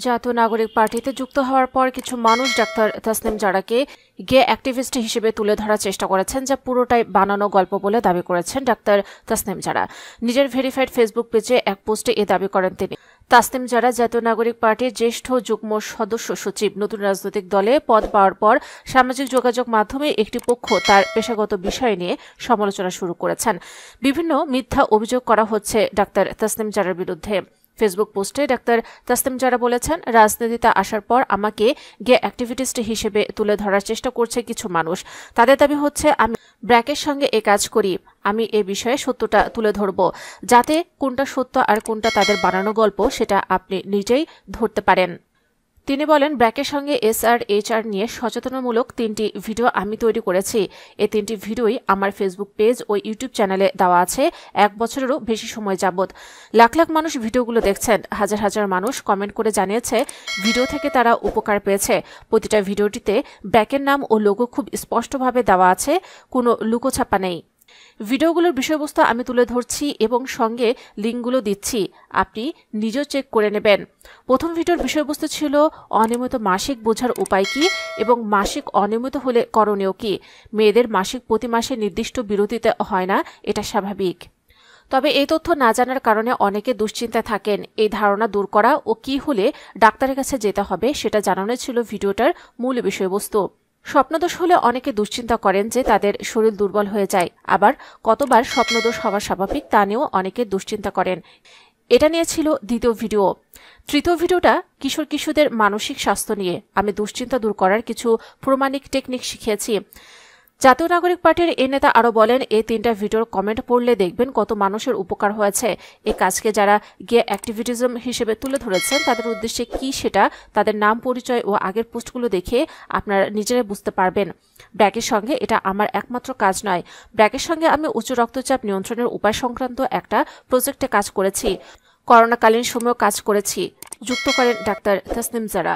জাতীয় নাগরিক পার্টিতে যুক্ত হওয়ার পর কিছু মানুষ ডাক্তার তাসনিম জারাকে গে অ্যাক্টিভিস্ট হিসেবে তুলে ধরার চেষ্টা করেছেন, যা পুরোটাই বানানো গল্প বলে দাবি করেছেন ডাক্তার তাসনিম জারা। নিজের ভেরিফাইড ফেসবুক পেজে এক পোস্টে এ দাবি করেন তিনি। তাসনিম জারা জাতীয় নাগরিক পার্টির জ্যেষ্ঠ যুগ্ম সদস্য সচিব। নতুন রাজনৈতিক দলে পদ পাওয়ার পর সামাজিক যোগাযোগ মাধ্যমে একটি পক্ষ তার পেশাগত বিষয় নিয়ে সমালোচনা শুরু করেছেন। বিভিন্ন মিথ্যা অভিযোগ করা হচ্ছে ডাক্তার তাসনিম জারার বিরুদ্ধে। ফেসবুক পোস্টে ডাক্তার তাসনিম জারা বলেছেন, রাজনীতিতে আসার পর আমাকে গে অ্যাক্টিভিস্ট হিসেবে তুলে ধরার চেষ্টা করছে কিছু মানুষ। তাদের দাবি হচ্ছে আমি ব্র্যাকের সঙ্গে এ কাজ করি। আমি এ বিষয়ে সত্যটা তুলে ধরব, যাতে কোনটা সত্য আর কোনটা তাদের বানানো গল্প সেটা আপনি নিজেই ধরতে পারেন। তিনি বলেন, ব্র্যাকের সঙ্গে SR/HR নিয়ে সচেতনামূলক 3টি ভিডিও আমি তৈরি করেছি। এই 3টি ভিডিওই আমার ফেসবুক পেজ ও ইউটিউব চ্যানেলে দেওয়া আছে 1 বছরেরও বেশি সময় যাবৎ। লাখ লাখ মানুষ ভিডিওগুলো দেখছেন। হাজার হাজার মানুষ কমেন্ট করে জানিয়েছে ভিডিও থেকে তারা উপকার পেয়েছে। প্রতিটা ভিডিওটিতে ব্র্যাকের নাম ও লোগো খুব স্পষ্টভাবে দেওয়া আছে, কোনো লুকোছাপা নেই। ভিডিওগুলোর বিষয়বস্তু আমি তুলে ধরছি এবং সঙ্গে লিঙ্কগুলো দিচ্ছি, আপনি নিজেও চেক করে নেবেন। প্রথম ভিডিওর বিষয়বস্তু ছিল অনিয়মিত মাসিক বোঝার উপায় কি এবং মাসিক অনিয়মিত হলে করণীয় কি। মেয়েদের মাসিক প্রতি মাসে নির্দিষ্ট বিরতিতে হয় না, এটা স্বাভাবিক। তবে এই তথ্য না জানার কারণে অনেকে দুশ্চিন্তায় থাকেন। এই ধারণা দূর করা ও কি হলে ডাক্তারের কাছে যেতে হবে সেটা জানানো ছিল ভিডিওটার মূল বিষয়বস্তু। স্বপ্নদোষ হলে অনেকে দুশ্চিন্তা করেন যে তাদের শরীর দুর্বল হয়ে যায়, আবার কতবার স্বপ্নদোষ হওয়া স্বাভাবিক তা নিয়েও অনেকে দুশ্চিন্তা করেন। এটা নিয়ে ছিল দ্বিতীয় ভিডিও। তৃতীয় ভিডিওটা কিশোর কিশোরদের মানসিক স্বাস্থ্য নিয়ে। আমি দুশ্চিন্তা দূর করার কিছু প্রমাণিক টেকনিক শিখিয়েছি। জাতীয় নাগরিক পার্টির এই নেতা আরও বলেন, এই 3টা ভিডিওর কমেন্ট পড়লে দেখবেন কত মানুষের উপকার হয়েছে। এই কাজকে যারা গে অ্যাক্টিভিটিজম হিসেবে তুলে ধরেছেন তাদের উদ্দেশ্যে কি সেটা তাদের নাম পরিচয় ও আগের পোস্টগুলো দেখে আপনারা নিজেরাই বুঝতে পারবেন। ব্র্যাকের সঙ্গে এটা আমার একমাত্র কাজ নয়। ব্র্যাকের সঙ্গে আমি উচ্চ রক্তচাপ নিয়ন্ত্রণের উপায় সংক্রান্ত একটা প্রজেক্টে কাজ করেছি। করোনাকালীন সময়েও কাজ করেছি, যুক্ত করেন ডাক্তার তাসনিম জারা।